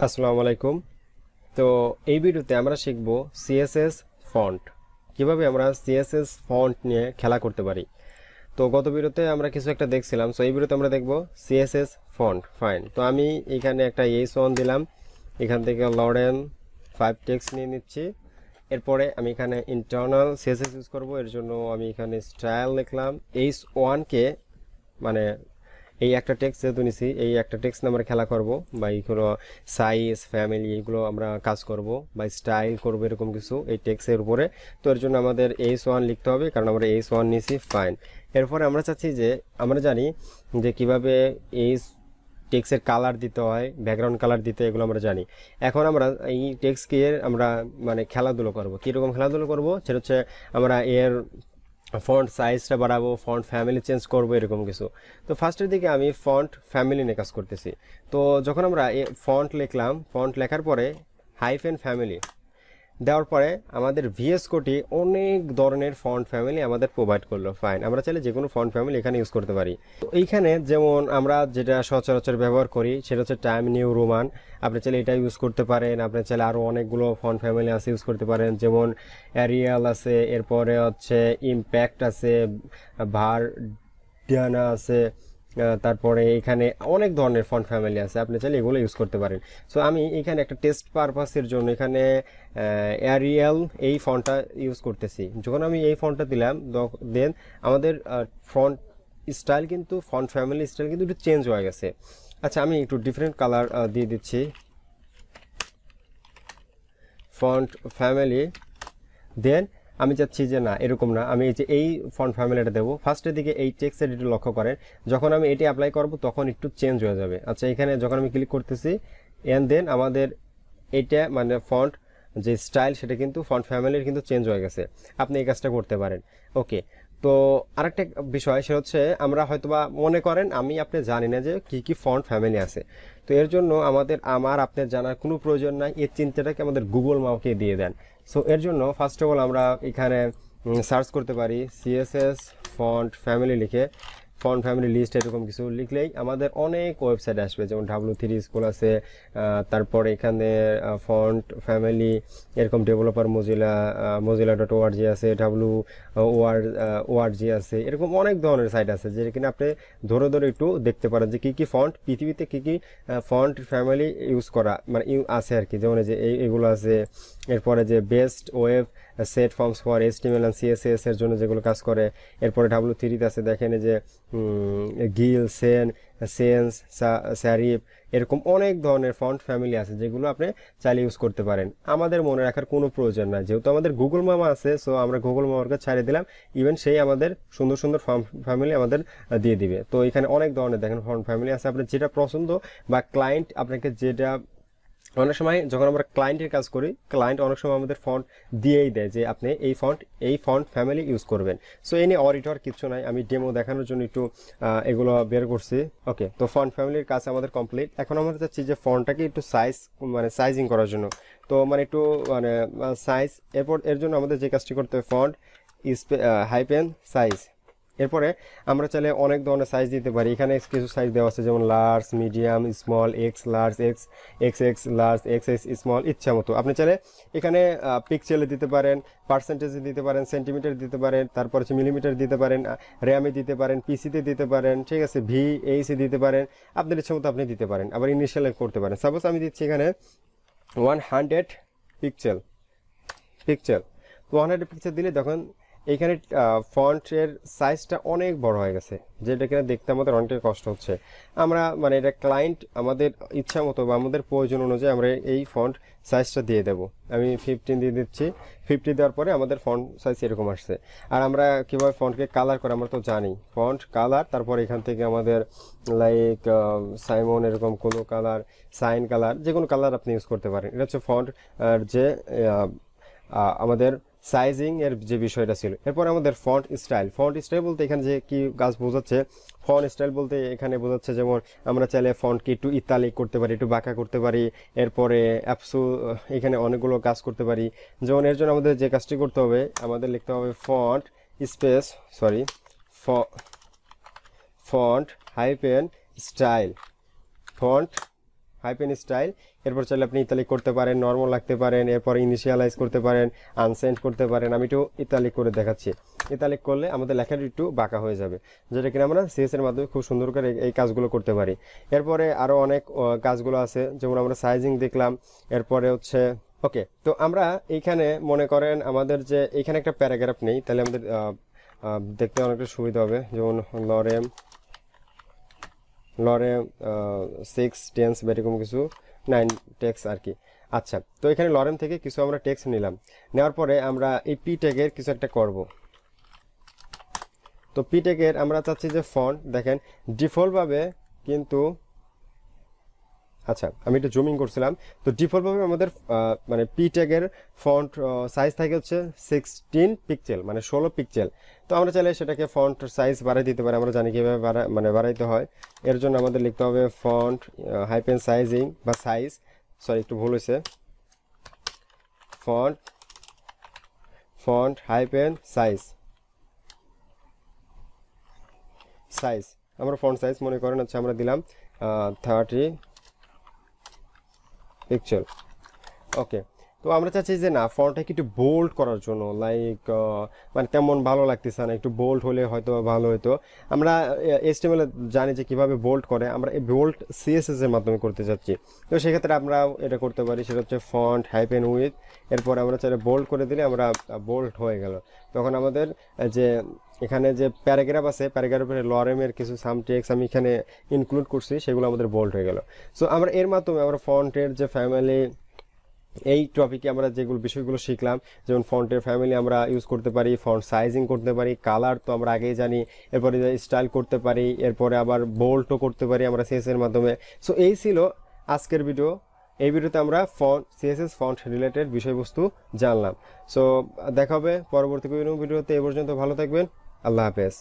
আসসালামু আলাইকুম। তো এই ভিডিওতে আমরা শিখব সিএসএস ফন্ট, কিভাবে আমরা সিএসএস ফন্ট নিয়ে খেলা করতে পারি। তো গত ভিডিওতে আমরা কিছু একটা দেখছিলাম, সো এই ভিডিওতে আমরা দেখব সিএসএস ফন্ট। ফাইন, তো আমি এখানে একটা এইচ1 দিলাম, এখান থেকে লরেন 5 টেক্সট নিয়ে নিচ্ছি। এরপরে আমি এখানে ইন্টারনাল সিএসএস ইউজ করব, এর জন্য আমি এখানে স্টাইল লিখলাম। এইচ1কে মানে এই একটা টেক্সট যেহেতু নিছি, এই একটা টেক্সট আমরা খেলা করব, বা এইগুলো সাইজ ফ্যামিলি এগুলো আমরা কাজ করব বা স্টাইল করব এরকম কিছু এই টেক্সটের উপরে। তো এর জন্য আমাদের এইচ1 লিখতে হবে, কারণ আমরা এইচ1 নিছি। ফাইন, এরপরে আমরা চাচ্ছি যে আমরা জানি যে কিভাবে এই টেক্সটের কালার দিতে হয়, ব্যাকগ্রাউন্ড কালার দিতে, এগুলো আমরা জানি। এখন আমরা এই টেক্সটকে আমরা মানে খেলাধুলো করব। কীরকম খেলাধুলো করব সেটা হচ্ছে আমরা এর ফন্ট সাইজটা বাড়াবো, ফন্ট ফ্যামিলি চেঞ্জ করবো, এরকম কিছু। তো ফার্স্টের দিকে আমি ফন্ট ফ্যামিলি নিয়ে কাজ করতেছি। তো যখন আমরা ফন্ট লিখলাম, ফন্ট লেখার পরে হাইফেন ফ্যামিলি দেওয়ার পরে আমাদের ভিএস কোডটি অনেক ধরনের ফন্ট ফ্যামিলি আমাদের প্রোভাইড করলো। ফাইন, আমরা চাইলে যে কোনো ফন্ট ফ্যামিলি এখানে ইউজ করতে পারি। তো এইখানে যেমন আমরা যেটা সচরাচর ব্যবহার করি সেটা হচ্ছে টাইম নিউ রোমান। আপনি চাইলে এটা ইউজ করতে পারেন, আপনি চাইলে আরও অনেকগুলো ফন্ট ফ্যামিলি আছে ইউজ করতে পারেন, যেমন অ্যারিয়াল আছে, এরপরে হচ্ছে ইম্প্যাক্ট আছে, ভার্ডিয়ানা আছে, তারপরে এখানে অনেক ধরনের ফন্ট ফ্যামিলি আছে, আপনি চাইলে এগুলো ইউজ করতে পারেন। সো আমি এখানে একটা টেস্ট পারপাসের জন্য এখানে অ্যারিয়াল এই ফন্টটা ইউজ করতেছি। যখন আমি এই ফন্টটা দিলাম, দেন আমাদের ফন্ট স্টাইল কিন্তু ফন্ট ফ্যামিলি স্টাইল কিন্তু একটু চেঞ্জ হয়ে গেছে। আচ্ছা, আমি একটু ডিফারেন্ট কালার দিয়ে দিচ্ছি ফন্ট ফ্যামিলি। দেন আমি চাচ্ছি যে না, এরকম না, আমি এই ফন্ট ফ্যামিলিটা দেবো। ফার্স্টের দিকে এই টেক্সটের একটু লক্ষ্য করেন, যখন আমি এটি অ্যাপ্লাই করব তখন একটু চেঞ্জ হয়ে যাবে। আচ্ছা, এখানে যখন আমি ক্লিক করতেছি অ্যান্ড দেন আমাদের এটা মানে ফন্ট যে স্টাইল সেটা কিন্তু ফন্ট ফ্যামিলির কিন্তু চেঞ্জ হয়ে গেছে। আপনি এই কাজটা করতে পারেন। ওকে, তো আরেকটা বিষয় সেটা হচ্ছে আমরা হয়তোবা মনে করেন আমি আপনি জানি না যে কি কি ফন্ট ফ্যামিলি আছে। তো এর জন্য আমার আপনার জানার কোনো প্রয়োজন নাই, এর চিন্তাটাকে আমাদের গুগল মাউকে দিয়ে দেন। সো এর জন্য ফার্স্ট অফ অল আমরা এখানে সার্চ করতে পারি সিএসএস ফন্ট ফ্যামিলি লিখে, ফন্ট ফ্যামিলি লিস্ট এরকম কিছু লিখলেই আমাদের অনেক ওয়েবসাইট আসবে, যেমন W3 স্কুল আছে, তারপরে এখানে ফন্ট ফ্যামিলি এরকম ডেভেলপার mozilla.org আছে, org আছে, এরকম অনেক ধরনের সাইট আছে যে কিনা আপনি ধরে ধরে একটু দেখতে পারেন যে কী কী ফন্ট পৃথিবীতে কী কী ফন্ট ফ্যামিলি ইউজ করা মানে আছে আর কি। যেমন যে এগুলো আছে, এরপরে যে best web set forms for HTML and CSS এর জন্য যেগুলো কাজ করে। এরপরে W3 আছে, দেখেন যে গিল, সেন্স, স্যারিফ, এরকম অনেক ধরনের ফন্ট ফ্যামিলি আছে যেগুলো আপনি চাইলে ইউজ করতে পারেন। আমাদের মনে রাখার কোনো প্রয়োজন নাই, যেহেতু আমাদের গুগল মামা আছে, সো আমরা গুগল মামার কাছে ছাড়িয়ে দিলাম, ইভেন সেই আমাদের সুন্দর সুন্দর ফন্ট ফ্যামিলি আমাদের দিয়ে দিবে। তো এখানে অনেক ধরনের দেখেন ফন্ট ফ্যামিলি আছে, আপনার যেটা পছন্দ বা ক্লায়েন্ট আপনাকে যেটা, অনেক সময় যখন আমরা ক্লায়েন্টের কাজ করি, ক্লায়েন্ট অনেক সময় আমাদের ফন্ট দিয়েই দেয় যে আপনি এই ফন্ট ফ্যামিলি ইউজ করবেন। সো এই নিয়ে অডিটর কিছু নাই, আমি ডেমো দেখানোর জন্য একটু এগুলো বের করছি। ওকে, তো ফন্ট ফ্যামিলির কাজ আমাদের কমপ্লিট। এখন আমরা চাচ্ছি যে ফন্টটাকে একটু সাইজিং করার জন্য, তো মানে একটু মানে সাইজ। এর জন্য আমাদের যে কাজটি করতে হবে, ফন্ট হাইপেন সাইজ। এরপরে আমরা চাইলে অনেক ধরনের সাইজ দিতে পারি। এখানে কিছু সাইজ দেওয়া আছে, যেমন large, medium, small, x large, x large, x small, ইচ্ছা মতো আপনি চাইলে এখানে পিক্সেলে দিতে পারেন, পার্সেন্টেজে দিতে পারেন, সেন্টিমিটার দিতে পারেন, তারপর হচ্ছে মিলিমিটার দিতে পারেন, র্যামে দিতে পারেন, পিসিতে দিতে পারেন, ঠিক আছে, VAC দিতে পারেন, আপনার ইচ্ছা মতো আপনি দিতে পারেন, আবার ইনিশিয়ালে করতে পারেন। সাপোজ আমি দিচ্ছি এখানে 100 পিক্সেল। 100 পিক্সেল দিলে তখন এইখানে ফন্টের সাইজটা অনেক বড় হয়ে গেছে, যেটা কিনা দেখতে আমাদের অনেকটাই কষ্ট হচ্ছে। আমরা মানে এটা ক্লায়েন্ট আমাদের ইচ্ছা মতো বা আমাদের প্রয়োজন অনুযায়ী আমরা এই ফন্ট সাইজটা দিয়ে দেবো। আমি 15 দিয়ে দিচ্ছি। 50 দেওয়ার পরে আমাদের ফন্ট সাইজ এরকম আসছে। আর আমরা কীভাবে ফন্টকে কালার করে আমরা তো জানি, ফন্ট কালার, তারপর এখান থেকে আমাদের লাইক সাইমন এরকম কোনো কালার, সাইন কালার, যে কোনো কালার আপনি ইউজ করতে পারেন। এটা হচ্ছে ফন্ট যে আমাদের সাইজিং এর যে বিষয়টা ছিল। এরপর আমাদের ফন্ট স্টাইল বলতে এখানে যে কি কাজ বোঝাচ্ছে, ফন্ট স্টাইল বলতে এখানে বোঝাচ্ছে যেমন আমরা চাইলে ফন্টকে একটু ইতালিক করতে পারি, একটু বাঁকা করতে পারি, এরপরে এখানে অনেকগুলো কাজ করতে পারি। যেমন এর জন্য আমাদের যে কাজটি করতে হবে, আমাদের লিখতে হবে font hyphen style, font hyphen style, এরপর চাইলে আপনি ইতালিক করতে পারেন, নর্মাল রাখতে পারেন, এরপর ইনিশিয়ালাইজ করতে পারেন, আনসেন্ড করতে পারেন। আমি একটু ইতালিক করে দেখাচ্ছি। ইতালিক করলে আমাদের লেখাটা একটু বাঁকা হয়ে যাবে, যেটা কিনা আমরা সিএস এর মাধ্যমে খুব সুন্দর করে এই কাজগুলো করতে পারি। এরপরে আরও অনেক কাজগুলো আছে, যেমন আমরা সাইজিং দেখলাম। এরপরে হচ্ছে ওকে, তো আমরা এইখানে মনে করেন আমাদের যে এইখানে একটা প্যারাগ্রাফ নেই, তাহলে আমাদের দেখতে অনেকটা সুবিধা হবে। যেমন লরেম 6 টেন্স বা এরকম কিছু 9 টেক্স আর কি। আচ্ছা, তো এখানে লরেম থেকে কিছু আমরা টেক্সট নিলাম, নেওয়ার পরে আমরা এই পি ট্যাগের কিছু একটা করব। তো পি ট্যাগের আমরা চাচ্ছি যে ফন্ট দেখেন ডিফল্টভাবে কিন্তু, আচ্ছা আমি একটু জুমিং করছিলাম। তো ডিফল্টভাবে আমাদের মানে পি ট্যাগের ফন্ট সাইজ থাকে হচ্ছে 16 পিক্সেল, মানে 16 পিক্সেল। তো আমরা চাইলে সেটাকে ফন্ট সাইজ বাড়াই দিতে পারি, আমরা জানি কীভাবে বাড়াইতে হয়। এর জন্য আমাদের লিখতে হবে ফন্ট হাইপেন সাইজিং বা সাইজ, সরি একটু ভুল হয়েছে, ফন্ট হাইপেন সাইজ আমরা ফন্ট সাইজ মনে করেন হচ্ছে আমরা দিলাম 30 পিক্সেল। ওকে, তো আমরা চাচ্ছি যে না ফন্টটাকে একটু বোল্ড করার জন্য, লাইক মানে তেমন ভালো লাগতেছে না, একটু বোল্ড হলে হয়তো ভালো হতো। আমরা HTML জানি যে কীভাবে বোল্ড করে, আমরা এই বোল্ড CSS এর মাধ্যমে করতে চাচ্ছি। তো সেক্ষেত্রে আমরা এটা করতে পারি, সেটা হচ্ছে ফন্ট হাইপেন উইথ, এরপর আমরা চাইলে বোল্ড করে দিলে আমরা বোল্ড হয়ে গেল। তখন আমাদের যে এখানে যে প্যারাগ্রাফ আছে, প্যারাগ্রাফের লরেমের কিছু সাম টেক্সট আমি এখানে ইনক্লুড করছি, সেগুলো আমাদের বোল্ড হয়ে গেল। সো আমরা এর মাধ্যমে আমরা ফন্টের যে ফ্যামিলি, এই টপিকে আমরা যেগুলো বিষয়গুলো শিখলাম, যেমন ফন্টের ফ্যামিলি আমরা ইউজ করতে পারি, ফন্ট সাইজিং করতে পারি, কালার তো আমরা আগেই জানি, এরপরে স্টাইল করতে পারি, এরপরে আবার বোল্ডও করতে পারি আমরা সিএসএস এর মাধ্যমে। সো এই ছিল আজকের ভিডিও। এই ভিডিওতে আমরা সিএসএস ফন্ট রিলেটেড বিষয়বস্তু জানলাম। সো দেখা হবে পরবর্তী কোনো ভিডিওতে। এ পর্যন্ত ভালো থাকবেন, আল্লাহ হাফেজ।